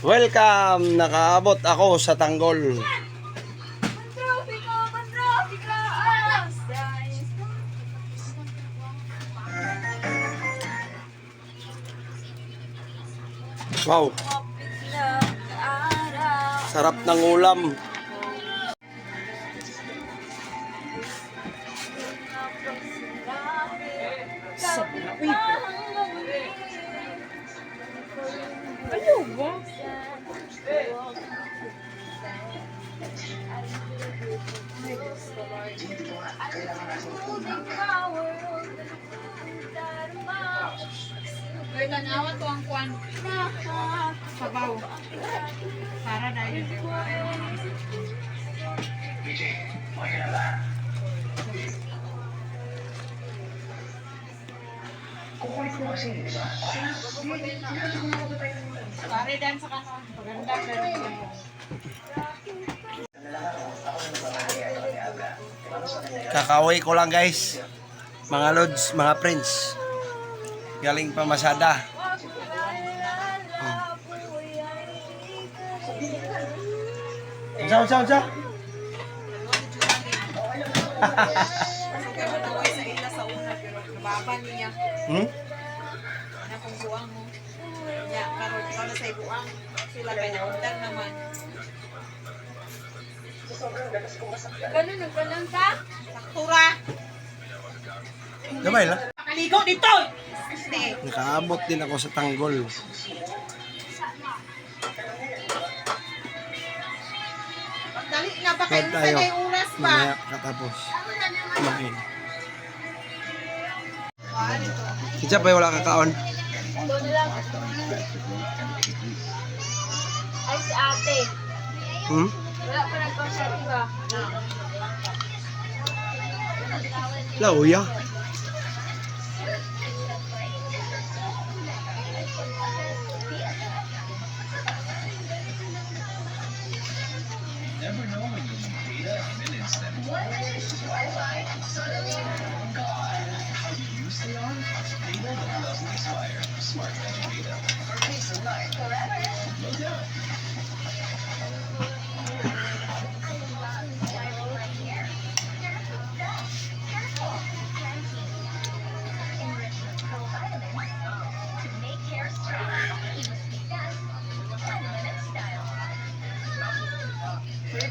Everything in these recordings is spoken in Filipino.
Welcome! Nakaabot ako sa Tanggol. Wow! Sarap ng ulam. Ano ba? Ay, tanawa to ang kuwan. Sabaw. Para dahil. Pare dan sa kanon. Paganda pero Kakaway ko lang guys. Mga lods, mga friends. Galing pa Masada. Unsa? sa ila sa una pero nababa niya. Ana kung buang mo. Ya, karon ikaw na sa ibuang. Sila kay naundang naman. Ganun nagkalang ka? Saktura. Gamay lang. Pakaligo dito. Nakaabot din ako sa Tanggol. Dali na ba kayo Huwag sa tayo. may oras pa? Mamaya katapos. Kumain. Kitsa pa wala kakaon. Ay, si ate. Wala pa nagpasya, diba? Lauya. Never know when you need data in an instant. How you stay on? Data that doesn't expire. Smart Magic Data. For peace of mind forever. No doubt.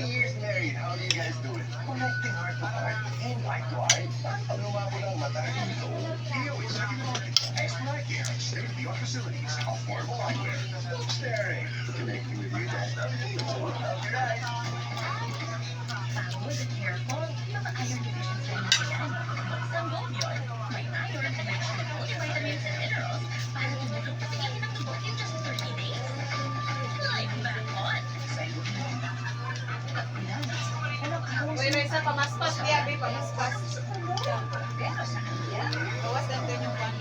Years married, how do you guys do it? Connecting heart to heart and eye to eye. Pagawa mo lang mata. So, DOH Second Market. Expert Eye Care. State-of-the-art facilities. Affordable eyewear. Look staring. Connecting with you, Dad. Love your eyes. Was it careful? Mga iron deficiency yan. Sanggol yun. May iron and extra multivitamins and minerals para tumulong sa tingin ng tibok in just 30 days. Life back on. Uy, Reza, pamaspas niya, Abi, pamaspas. Pero sa kanya, Bawas lang din yung pan.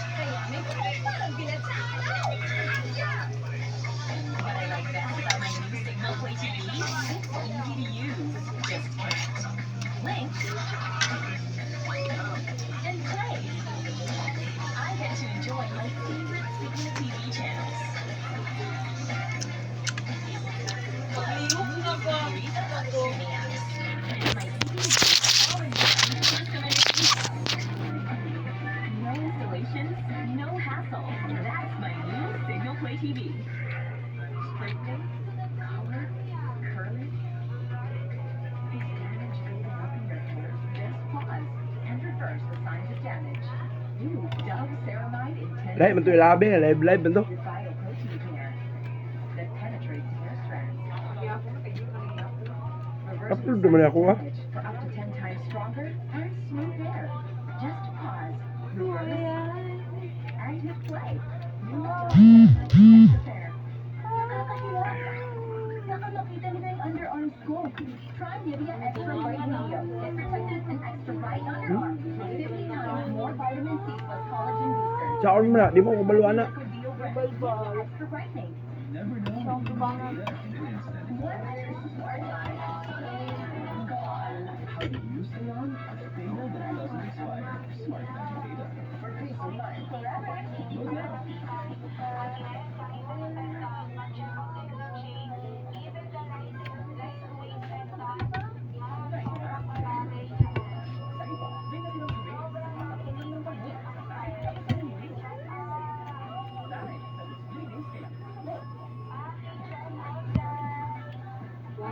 kaya may parang bilat sa araw. What I like best about my new Signal Play TV, it's easy to use. Just connect, link, and play. I get to enjoy my favorite Signal TV channels. Pagliyok na ba? Streaming apps. My TV is all in one systematic feature. No installations, no hassle. That's my new Signal Play TV. Straightening, color, curling. Is damage building up in your hair? Just pause and reverse the signs of damage. New Dove Ceramide Intense Live man to ilabi, live man to. with Vital Protein Care that penetrates hair strands. Reverses Upload naman ako, ha? damage for up to 10 times stronger and smooth hair. Just pause, reverse, and hit play. New extra fair. Nakakahiya. Baka makita nila yung underarms ko. Try Nivea Extra Bright Video. Get protected and extra bright underarms. 50 times more vitamin C plus collagen booster. Saon mo na, di mo ko baluan na. Extra brightening. Never know when you need data in an instant. What? Kuha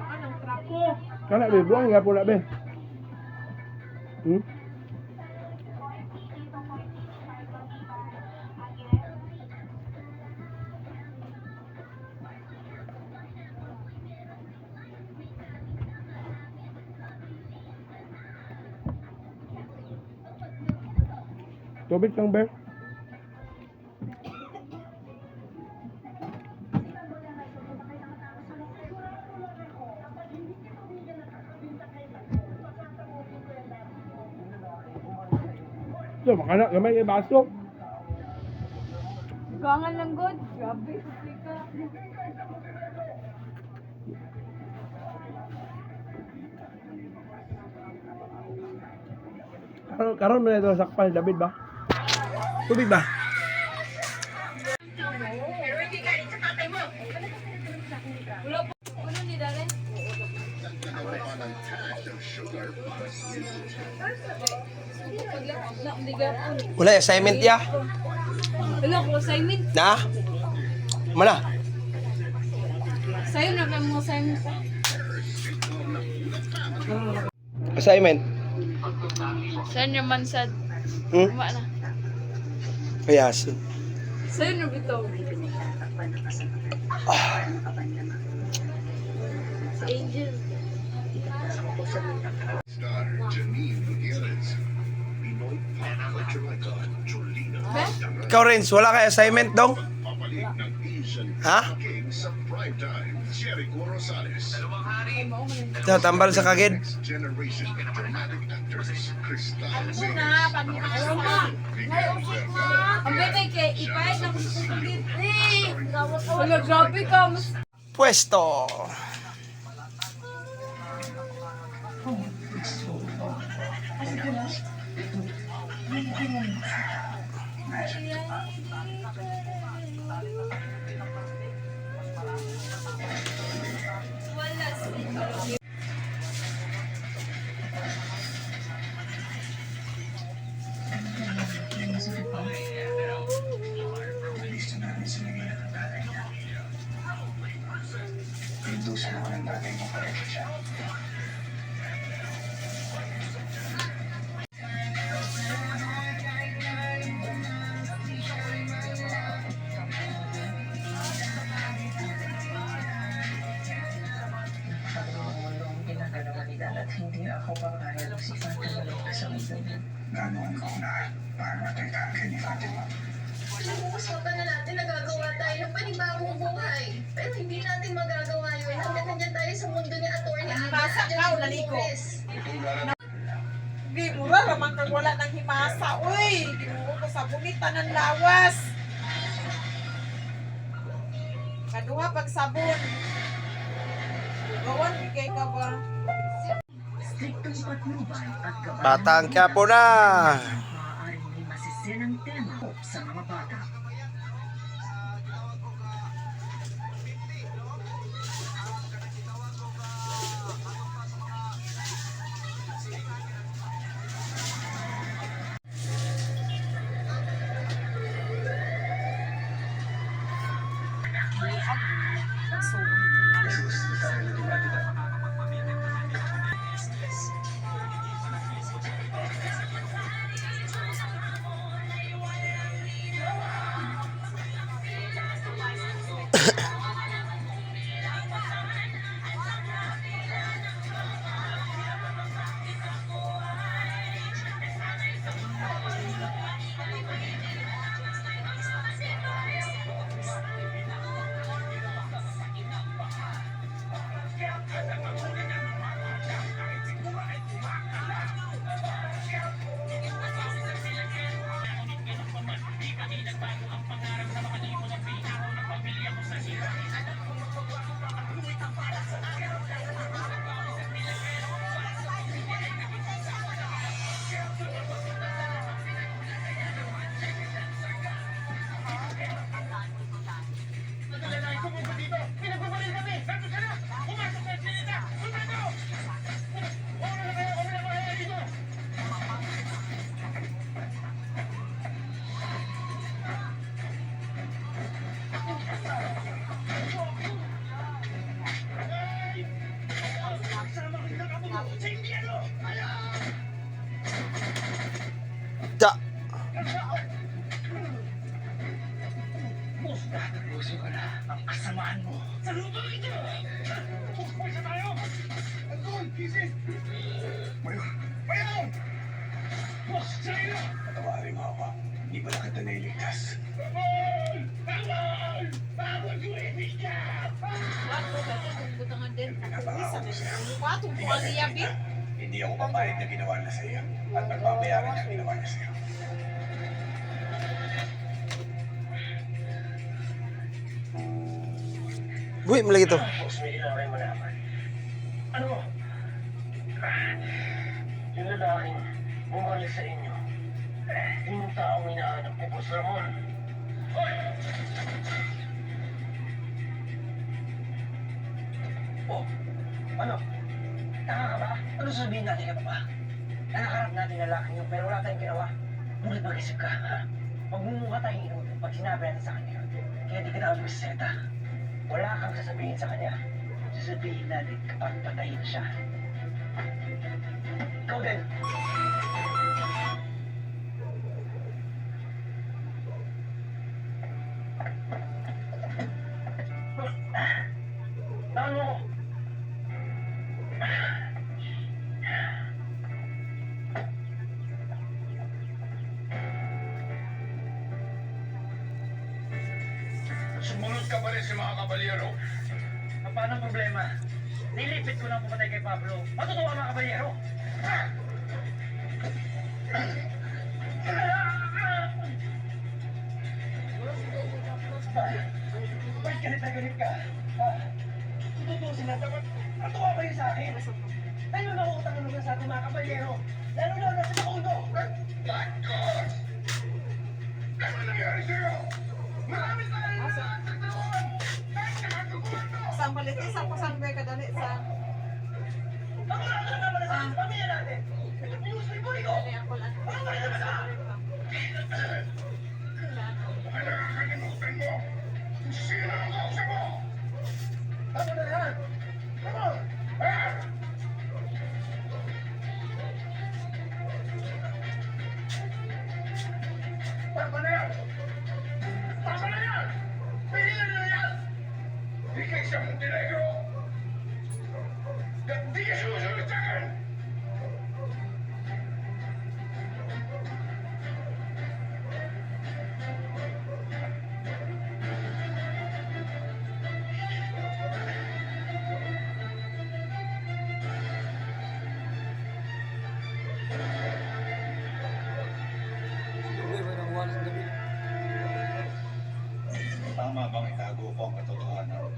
ka ng trapo. Kana be, buang nga po na be. Tubig lang be. So, makanak gamay kay baso. Gangan lang good. Grabe, ka. Karon mo na ito sakpan ni David ba? Tubig ba? Ulo ni Darren. Wala assignment ya. Ulo ko assignment. Na? Mana? Sa'yo na ka mo assignment. Assignment. Saan naman sa Hmm? Uma na. Payaso. Sa'yo na bitaw. Si Angel. Star Janine Gutierrez. Pinoy pop culture icon Jolina. Ikaw Renz, wala kay assignment dong? Papalit ng Asian Ha? King sa primetime. Jericho Rosales. Ito, tambal sa kagid. Next generation dramatic actors. Crystal Vega. Na, panimasa. Ang bebe kay ipahit na kusulit. Wala, grabe ka. Mas Pwesto. Hindi ako papayag si Fatima Lopez sa mundo. Ganoon ko na para matagtaan kay ni Fatima. Pinag-uusapan na natin na gagawa tayo ng panibagong buhay. Pero hindi natin magagawa yun hanggang nandyan tayo sa mundo ni Atty. Himasa ka o naliko? Di mura naman kang wala ng himasa. Uy, di mo ko sa bunitan ng lawas. Kaduha pag sabon. Gawan, bigay ka ba? Striktong patnubay at gabay Batang Quiapo na. maaaring may masisinang tema sa mga bata. Hindi pala kita nailigtas. Ako, dati kung butangan din. Pinapangako ko sa'yo. Mukha, tumpuan niya, Bit. Hindi ako papayag na ginawa na sa'yo. At pagbabayaran niya ang ginawa niya sa'yo. Buhi mo lagi to. Boss, may ilang kayo malaman. Ano? Yung lalaking bumalik sa inyo. Yung taong hinahanap ko, Boss Ramon. Hoy! Oh, ano? Tanga ka ba? Ano sabihin natin ka pa? Nakakarap natin lalaking yun, pero wala tayong ginawa. Ngunit mag-isip ka, ha? Magmumukha tayong inutin pag sinabi natin sa kanya. Kaya di ka na mag-seta. Wala kang sasabihin sa kanya. Sasabihin natin kapag patayin siya. Ikaw din. Tahan mo ko. Sumunod ka pa rin sa mga kabalyero. Paano ang problema? Nilipit ko na pumatay kay Pablo. Matutuwa mga kabalyero. Bakit galit na galit ka? Tututusin na dapat. Matuwa kayo sa akin. Tayo na utang na sa ating mga kabalyero. Lalo na nasa nakuno. Black God! Ano nangyari sa'yo? Marami tayong nagtataon! Isang palit, isang pasangay ka dali sa... Wala ka naman sa pamilya natin! News report ko! Dali ako lang. Ano ba yun sa Ano ang kalimutan mo? Sino ang kausap mo? Tama na yan! Tama! Ah! Tama na yan! Tama na yan! Pigilan na yan! Di ka isang Montenegro! Di ka susunod sa akin! Tama bang itago ko ang katotohanan?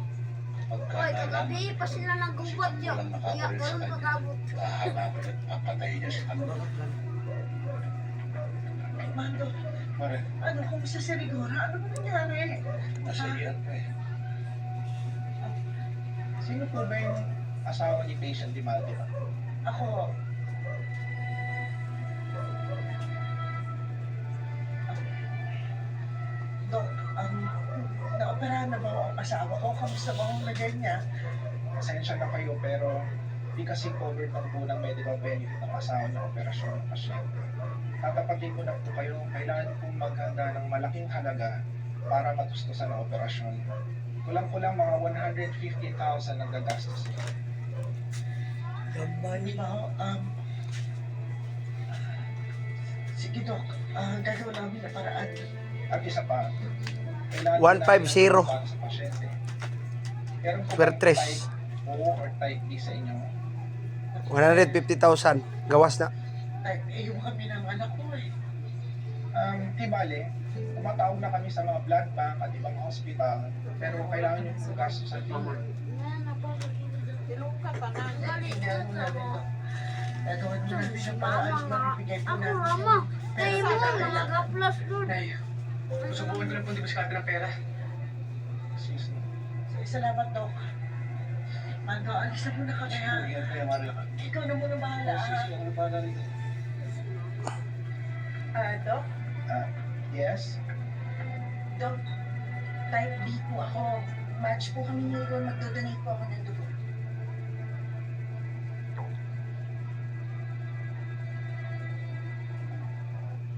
Hoy, kagabi pa sila nagubot yun. Kaya ganun pagabot. Hahanapin at papatay niya si Mando. Mando, Mare, ano kung sa Serigora? Ano ba nangyari? nasa iyan pa eh. Sino po ba yung asawa ni Patient Di Maldita? Ako, Dok, naoperahan na ba ang asawa ko? Kamusta ba ang lagay niya? Pasensya na kayo pero di kasi covered ng po ng medical benefit ng asawa ng operasyon ng pasyente. Tatapatin ko na po kayo, kailangan po maghanda ng malaking halaga para matustusan ang operasyon. Kulang-kulang mga 150,000 ang gagastos nito. Di ba? Sige, Dok. Gagawin namin na paraan. At isa pa, kailangan 150. para sa pasyente. Meron po Per bang tres. type O or type B sa inyo? 150,000. Gawas na. Yung kami ng anak ko eh. Di bale, tumatawag na kami sa mga blood bank at ibang hospital, pero kailangan nyo po gasto sa tumor. Tilong ka pa na. Gagawin namin, Dok. Gagawin namin ng paraan na ibigay po Ako, namin. mama. Kayo mo, nagagaplas doon. Nay, susubukan ko na po di maskado ng pera. Excuse me. Salamat, Dok. Mando, alis na muna kami ha. Ingat kayo, Mario. Ikaw na muna bahala ha. Ano pa na rito? Dok? Yes? Dok, type B po ako. Match po kami ngayon. Magdodonate po ako ng dugo.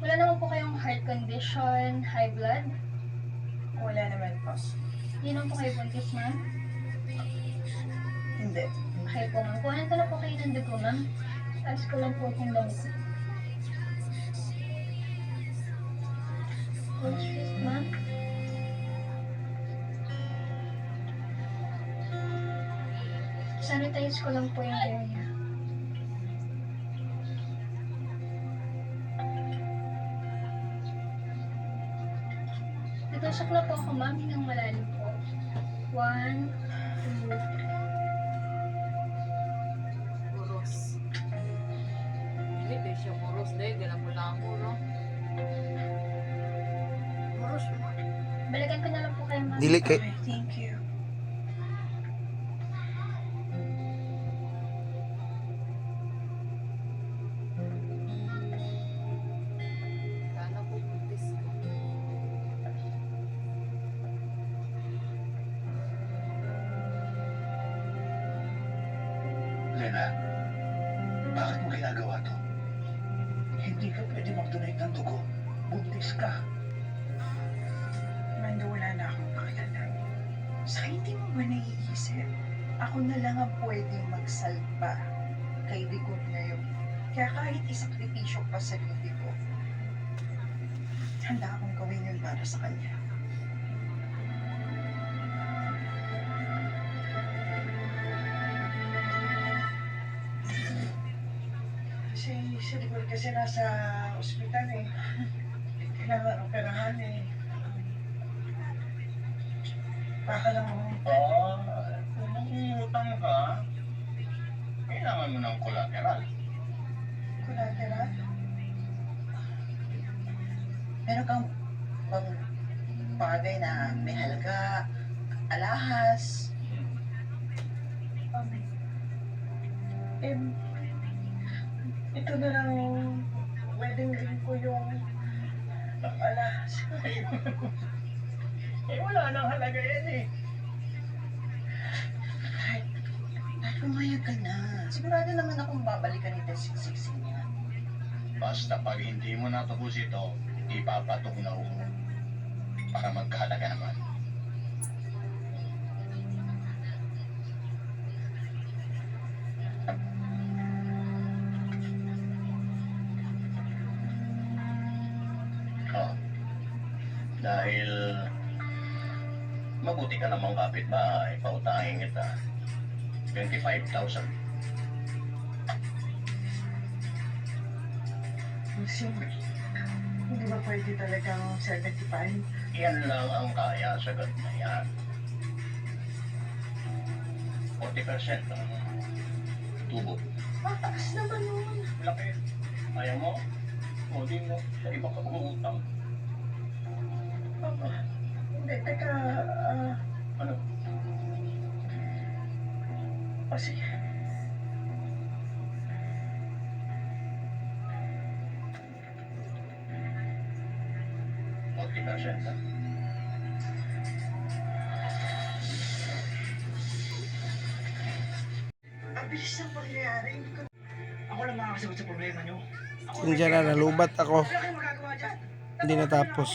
Wala naman po kayong heart condition, high blood. Wala naman po. Hindi naman po kayo buntis, ma'am. Hindi. Okay po, ma'am. Kuhanan ko na po kayo ng dugo, ma'am. Tapos ko lang po kung damit. Groceries, ma'am. Sanitize ko lang po yung area. Tutusok na po ako, ma'am, ng malalim po. 1, 2, Muros. Hindi, di siya muros. Dahil, ganang mo lang ako, no? balikan ko na lang po kayo, ma'am. Dili kay Okay, thank you. Kala ko buntis ka. Lena, bakit mo ginagawa to? Hindi ka pwede mag-donate ng dugo. Buntis ka. Mando, wala na akong pakialam. Sa hindi mo ba naiisip? Ako na lang ang pwedeng magsalba kay Digong na yun. Kaya kahit isakripisyo pa sa sarili ko, handa akong gawin yun para sa kanya. Si Digong kasi nasa ospital eh. Kailangan operahan eh. Baka lang ako. Kung mangungutang ka, kailangan mo ng collateral. Collateral? Meron kang bang bagay na may halaga, alahas? Ito na lang wedding ring ko yung alahas. Wala nang halaga yan eh. Kahit pumayag ka na. Sigurado naman akong babalikan ito siksik niya. Basta pag hindi mo natapos ito, ipapatugnaw mo. Para magkahalaga naman. Oh. Dahil mabuti ka namang kapitbahay, pautangin kita. 25,000. Hindi ba pwede talagang 75? Yan lang ang kaya sa ganun na yan. 40% ang tubo. Mataas naman yun. Laki. Ayaw mo? O di mo. Sa iba ka umutang. Hindi, teka. Ano? Sige. Ha? Ang bilis ng pangyayari. Ako lang makakasagot sa problema nyo. Diyan na nalubat ako. Wala kayong magagawa dyan. Hindi natapos.